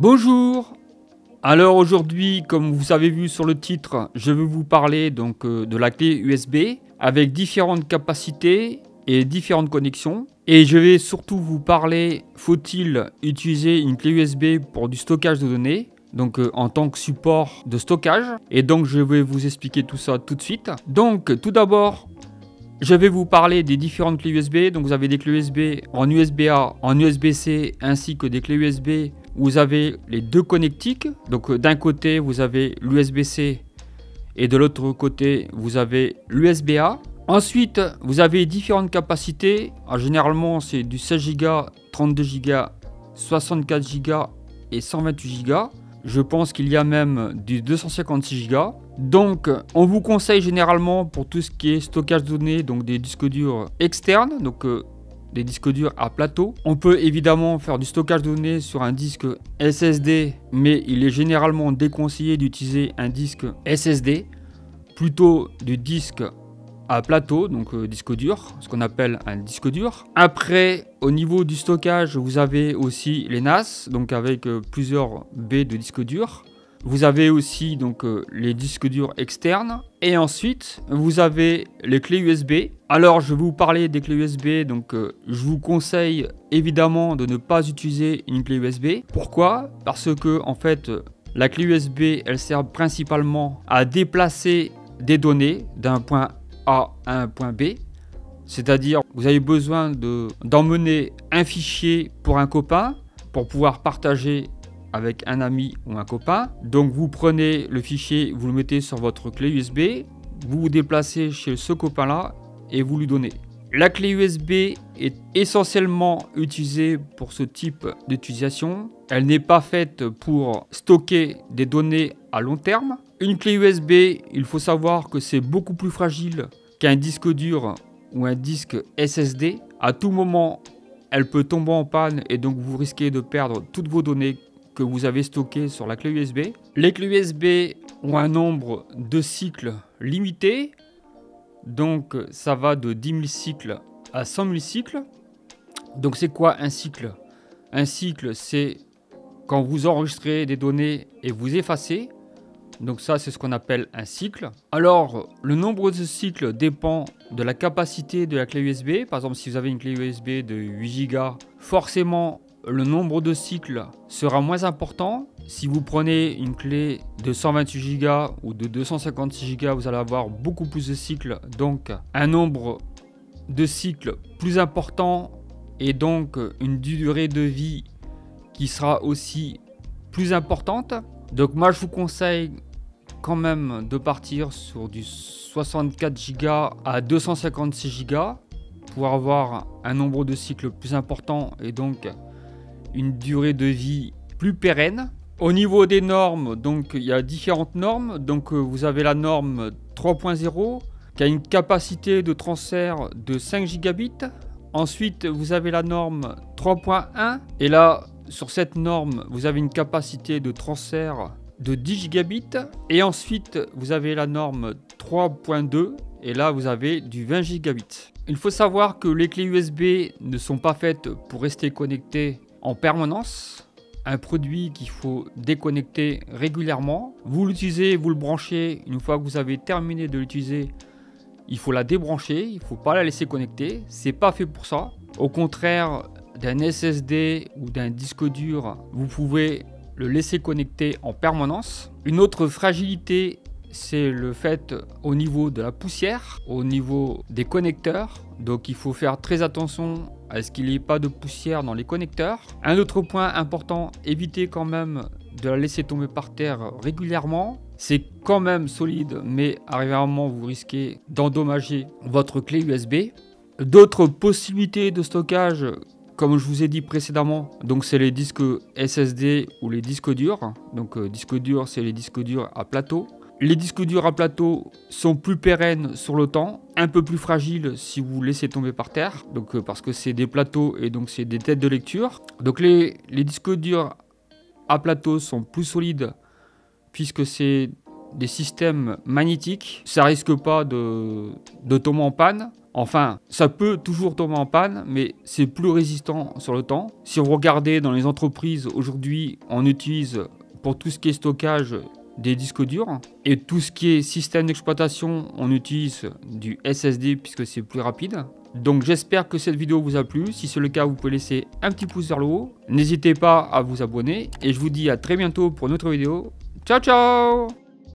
Bonjour. Alors aujourd'hui, comme vous avez vu sur le titre, je vais vous parler donc de la clé USB avec différentes capacités et différentes connexions. Et je vais surtout vous parler, faut-il utiliser une clé USB pour du stockage de données, donc en tant que support de stockage. Et donc je vais vous expliquer tout ça tout de suite. Donc tout d'abord, je vais vous parler des différentes clés USB. Donc vous avez des clés USB en USB-A, en USB-C, ainsi que des clés USB. Vous avez les deux connectiques. Donc d'un côté, vous avez l'USB-C et de l'autre côté, vous avez l'USB-A. Ensuite, vous avez différentes capacités. Alors, généralement, c'est du 16 Go, 32 Go, 64 Go et 128 Go. Je pense qu'il y a même du 256 Go. Donc, on vous conseille généralement pour tout ce qui est stockage de données, donc des disques durs externes, donc des disques durs à plateau. On peut évidemment faire du stockage de données sur un disque SSD, mais il est généralement déconseillé d'utiliser un disque SSD, plutôt du disque à plateau, donc disque dur, ce qu'on appelle un disque dur. Après, au niveau du stockage, vous avez aussi les NAS, donc avec plusieurs baies de disque dur. Vous avez aussi donc les disques durs externes. Et ensuite, vous avez les clés USB. Alors, je vais vous parler des clés USB. Donc, je vous conseille évidemment de ne pas utiliser une clé USB. Pourquoi? Parce que, en fait, la clé USB, elle sert principalement à déplacer des données d'un point A à un point B. C'est-à-dire, vous avez besoin d'emmener un fichier pour un copain pour pouvoir partager avec un ami ou un copain. Donc vous prenez le fichier, vous le mettez sur votre clé USB, vous vous déplacez chez ce copain là et vous lui donnez. La clé USB est essentiellement utilisée pour ce type d'utilisation. Elle n'est pas faite pour stocker des données à long terme. Une clé USB, il faut savoir que c'est beaucoup plus fragile qu'un disque dur ou un disque SSD. À tout moment, elle peut tomber en panne et donc vous risquez de perdre toutes vos données que vous avez stocké sur la clé USB. Les clés USB ont un nombre de cycles limité, donc ça va de 10 000 cycles à 100 000 cycles. Donc c'est quoi un cycle? Un cycle, c'est quand vous enregistrez des données et vous effacez. Donc ça, c'est ce qu'on appelle un cycle. Alors, le nombre de cycles dépend de la capacité de la clé USB. Par exemple, si vous avez une clé USB de 8 Go, forcément, le nombre de cycles sera moins important. Si vous prenez une clé de 128 Go ou de 256 Go, vous allez avoir beaucoup plus de cycles, donc un nombre de cycles plus important et donc une durée de vie qui sera aussi plus importante. Donc moi, je vous conseille quand même de partir sur du 64 Go à 256 Go pour avoir un nombre de cycles plus important et donc une durée de vie plus pérenne. Au niveau des normes, donc il y a différentes normes. Donc vous avez la norme 3.0 qui a une capacité de transfert de 5 gigabits. Ensuite, vous avez la norme 3.1 et là, sur cette norme, vous avez une capacité de transfert de 10 gigabits. Et ensuite, vous avez la norme 3.2 et là, vous avez du 20 gigabits. Il faut savoir que les clés USB ne sont pas faites pour rester connectées en permanence. Un produit qu'il faut déconnecter régulièrement. Vous l'utilisez, vous le branchez. Une fois que vous avez terminé de l'utiliser, il faut la débrancher. Il ne faut pas la laisser connecter. C'est pas fait pour ça. Au contraire d'un SSD ou d'un disque dur, vous pouvez le laisser connecter en permanence. Une autre fragilité, c'est le fait au niveau de la poussière, au niveau des connecteurs. Donc il faut faire très attention à ce qu'il n'y ait pas de poussière dans les connecteurs. Un autre point important, évitez quand même de la laisser tomber par terre régulièrement. C'est quand même solide, mais à un moment vous risquez d'endommager votre clé USB. D'autres possibilités de stockage, comme je vous ai dit précédemment, donc c'est les disques SSD ou les disques durs. Donc disques durs, c'est les disques durs à plateau. Les disques durs à plateau sont plus pérennes sur le temps, un peu plus fragiles si vous laissez tomber par terre, donc parce que c'est des plateaux et donc c'est des têtes de lecture. Donc les disques durs à plateau sont plus solides puisque c'est des systèmes magnétiques, ça risque pas de tomber en panne. Enfin, ça peut toujours tomber en panne, mais c'est plus résistant sur le temps. Si vous regardez dans les entreprises, aujourd'hui, on utilise pour tout ce qui est stockage des disques durs. Et tout ce qui est système d'exploitation, on utilise du SSD puisque c'est plus rapide. Donc j'espère que cette vidéo vous a plu. Si c'est le cas, vous pouvez laisser un petit pouce vers le haut. N'hésitez pas à vous abonner. Et je vous dis à très bientôt pour une autre vidéo. Ciao, ciao!